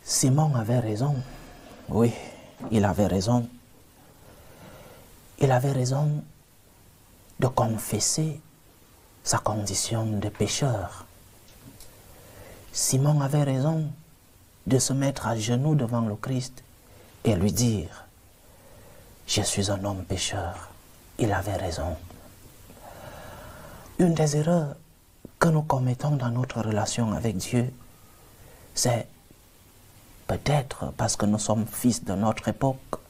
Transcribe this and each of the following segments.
Simon avait raison. Oui, il avait raison. Il avait raison de confesser sa condition de pécheur. Simon avait raison de se mettre à genoux devant le Christ et lui dire « Je suis un homme pécheur ». Il avait raison. Une des erreurs que nous commettons dans notre relation avec Dieu, c'est peut-être parce que nous sommes fils de notre époque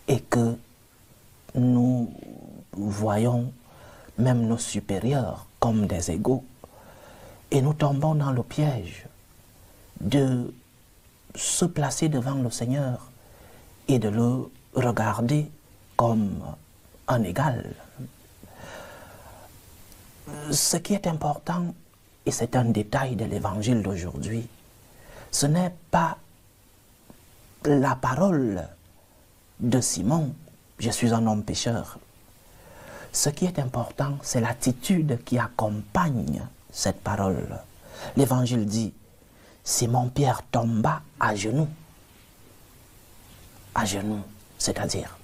et que nous voyons même nos supérieurs comme des égaux et nous tombons dans le piège de se placer devant le Seigneur et de le regarder comme un égal. Ce qui est important, et c'est un détail de l'évangile d'aujourd'hui, ce n'est pas la parole de Simon, je suis un homme pécheur. Ce qui est important, c'est l'attitude qui accompagne cette parole. L'évangile dit, Simon-Pierre tomba à genoux. À genoux, c'est-à-dire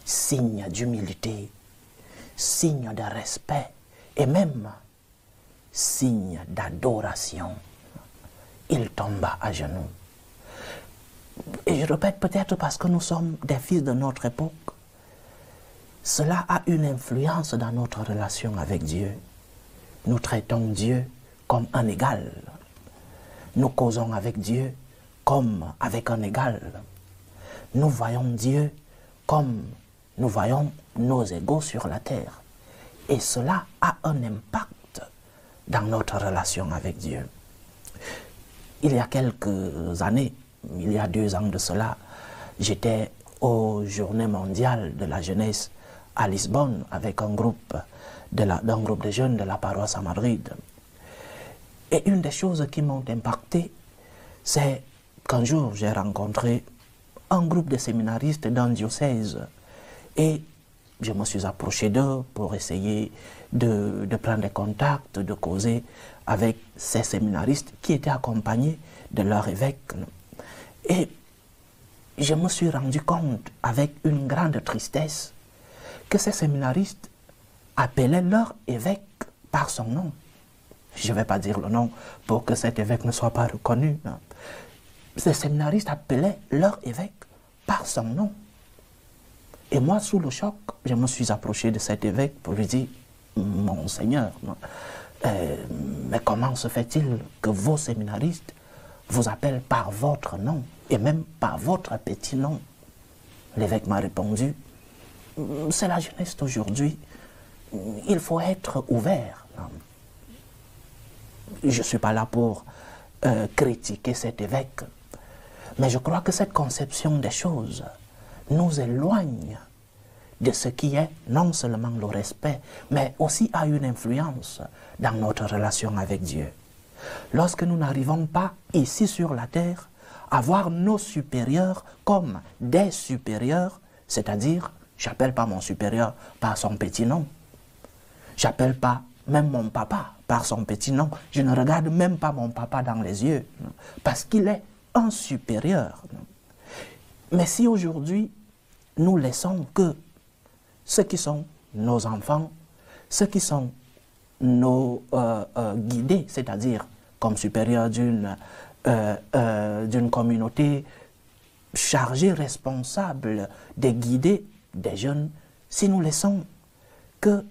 signe d'humilité, signe de respect et même signe d'adoration. Il tomba à genoux. Et je répète, peut-être parce que nous sommes des fils de notre époque, cela a une influence dans notre relation avec Dieu. Nous traitons Dieu comme un égal. Nous causons avec Dieu comme avec un égal. Nous voyons Dieu comme nous voyons nos égaux sur la terre. Et cela a un impact dans notre relation avec Dieu. Il y a quelques années, il y a 2 ans de cela, j'étais aux Journées mondiales de la jeunesse à Lisbonne avec un groupe de jeunes de la paroisse à Madrid. Et une des choses qui m'ont impacté, c'est qu'un jour j'ai rencontré un groupe de séminaristes d'un diocèse et je me suis approché d'eux pour essayer de prendre des contacts, de causer avec ces séminaristes qui étaient accompagnés de leur évêque. Et je me suis rendu compte avec une grande tristesse que ces séminaristes appelaient leur évêque par son nom. Je ne vais pas dire le nom pour que cet évêque ne soit pas reconnu. Ces séminaristes appelaient leur évêque par son nom. Et moi, sous le choc, je me suis approché de cet évêque pour lui dire « Monseigneur, mais comment se fait-il que vos séminaristes vous appellent par votre nom et même par votre petit nom ?» L'évêque m'a répondu « C'est la jeunesse d'aujourd'hui, il faut être ouvert. » Je ne suis pas là pour critiquer cet évêque, mais je crois que cette conception des choses nous éloigne de ce qui est non seulement le respect, mais aussi a une influence dans notre relation avec Dieu. Lorsque nous n'arrivons pas ici sur la terre à voir nos supérieurs comme des supérieurs, c'est-à-dire, j'appelle pas mon supérieur par son petit nom, j'appelle pas même mon papa par son petit nom, je ne regarde même pas mon papa dans les yeux, parce qu'il est un supérieur. Mais si aujourd'hui, nous laissons que ceux qui sont nos enfants, ceux qui sont nos guidés, c'est-à-dire comme supérieurs d'une communauté chargée, responsable de guider des jeunes, si nous laissons que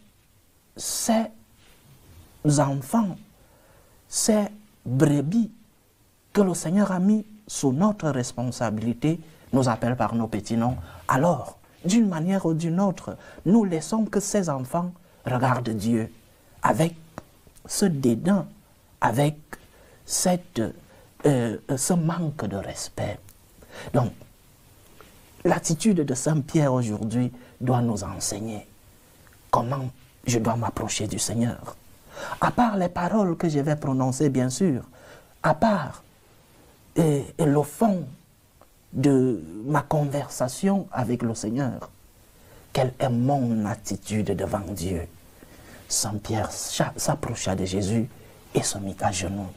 ces enfants, ces brebis que le Seigneur a mis sous notre responsabilité, nous appellent par nos petits noms, alors, d'une manière ou d'une autre, nous laissons que ces enfants regardent Dieu avec ce dédain, avec ce manque de respect. Donc, l'attitude de Saint Pierre aujourd'hui doit nous enseigner comment je dois m'approcher du Seigneur. À part les paroles que je vais prononcer, bien sûr, à part le fond de ma conversation avec le Seigneur, quelle est mon attitude devant Dieu? Saint Pierre s'approcha de Jésus et se mit à genoux.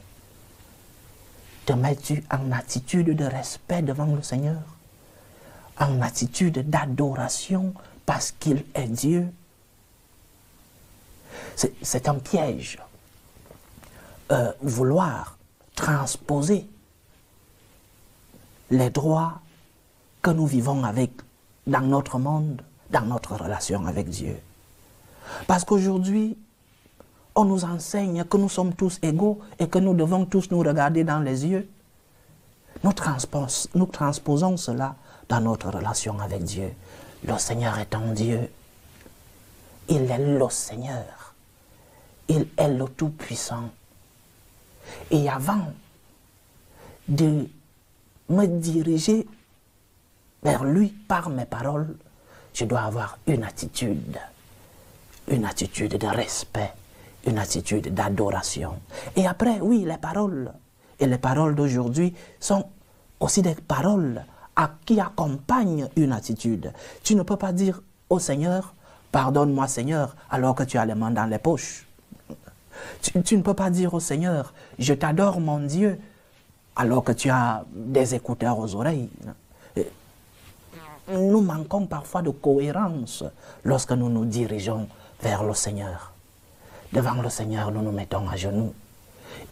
te mets-tu en attitude de respect devant le Seigneur? En attitude d'adoration parce qu'il est Dieu? C'est un piège. Vouloir transposer les droits que nous vivons avec dans notre monde, dans notre relation avec Dieu. Parce qu'aujourd'hui, on nous enseigne que nous sommes tous égaux et que nous devons tous nous regarder dans les yeux. Nous transposons cela dans notre relation avec Dieu. Le Seigneur est un Dieu. Il est le Seigneur. Il est le Tout-Puissant. Et avant de me diriger vers lui par mes paroles, je dois avoir une attitude de respect, une attitude d'adoration. Et après, oui, les paroles, et les paroles d'aujourd'hui sont aussi des paroles qui accompagnent une attitude. Tu ne peux pas dire au Seigneur, pardonne-moi Seigneur, alors que tu as les mains dans les poches. Tu ne peux pas dire au Seigneur, je t'adore mon Dieu, alors que tu as des écouteurs aux oreilles. Nous manquons parfois de cohérence lorsque nous nous dirigeons vers le Seigneur. Devant le Seigneur, nous nous mettons à genoux.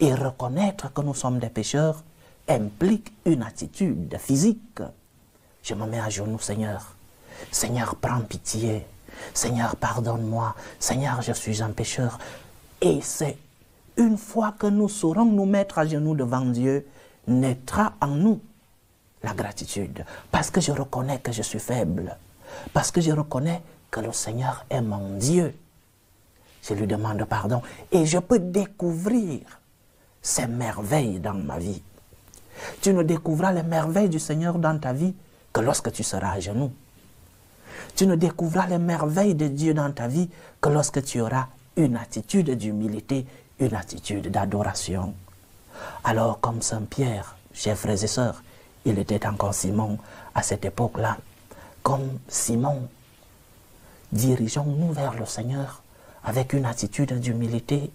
Et reconnaître que nous sommes des pécheurs implique une attitude physique. Je me mets à genoux, Seigneur. Seigneur, prends pitié. Seigneur, pardonne-moi. Seigneur, je suis un pécheur. Et c'est une fois que nous saurons nous mettre à genoux devant Dieu, naîtra en nous la gratitude. Parce que je reconnais que je suis faible. Parce que je reconnais que le Seigneur est mon Dieu. Je lui demande pardon. Et je peux découvrir ces merveilles dans ma vie. Tu ne découvriras les merveilles du Seigneur dans ta vie que lorsque tu seras à genoux. Tu ne découvriras les merveilles de Dieu dans ta vie que lorsque tu auras une attitude d'humilité, une attitude d'adoration. Alors, comme Saint Pierre, chers frères et sœurs, il était encore Simon à cette époque-là. Comme Simon, dirigeons-nous vers le Seigneur avec une attitude d'humilité.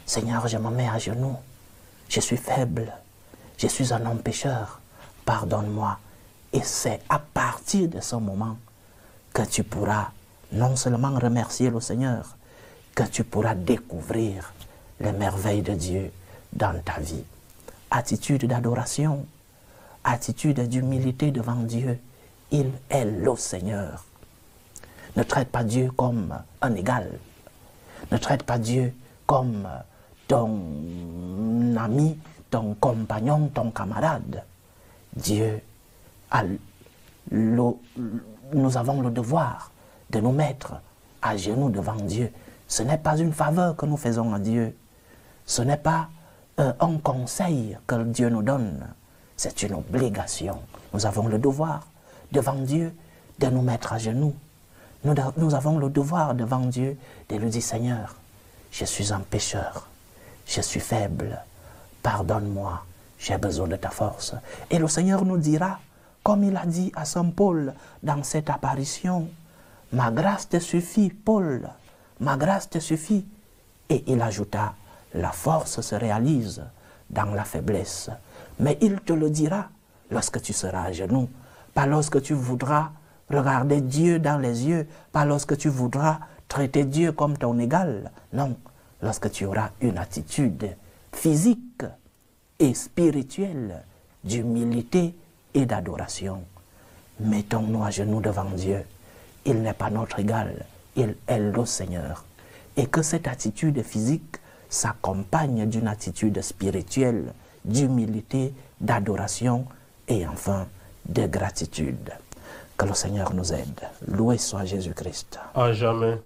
Seigneur, je me mets à genoux. Je suis faible. Je suis un homme pécheur. Pardonne-moi. Et c'est à partir de ce moment que tu pourras non seulement remercier le Seigneur, que tu pourras découvrir les merveilles de Dieu dans ta vie. Attitude d'adoration, attitude d'humilité devant Dieu. Il est le Seigneur. Ne traite pas Dieu comme un égal. Ne traite pas Dieu comme ton ami, ton compagnon, ton camarade. Dieu, nous avons le devoir de nous mettre à genoux devant Dieu. Ce n'est pas une faveur que nous faisons à Dieu. Ce n'est pas un conseil que Dieu nous donne. C'est une obligation. Nous avons le devoir devant Dieu de nous mettre à genoux. Nous avons le devoir devant Dieu de lui dire, Seigneur, je suis un pécheur, je suis faible, pardonne-moi, j'ai besoin de ta force. Et le Seigneur nous dira, comme il a dit à Saint Paul dans cette apparition, ma grâce te suffit, Paul, ma grâce te suffit. Et il ajouta, la force se réalise dans la faiblesse. Mais il te le dira lorsque tu seras à genoux, pas lorsque tu voudras regarder Dieu dans les yeux, pas lorsque tu voudras traiter Dieu comme ton égal. Non, lorsque tu auras une attitude physique et spirituelle d'humilité et d'adoration. Mettons-nous à genoux devant Dieu. Il n'est pas notre égal, il est le Seigneur. Et que cette attitude physique s'accompagne d'une attitude spirituelle, d'humilité, d'adoration et enfin de gratitude. Que le Seigneur nous aide. Loué soit Jésus-Christ. À jamais.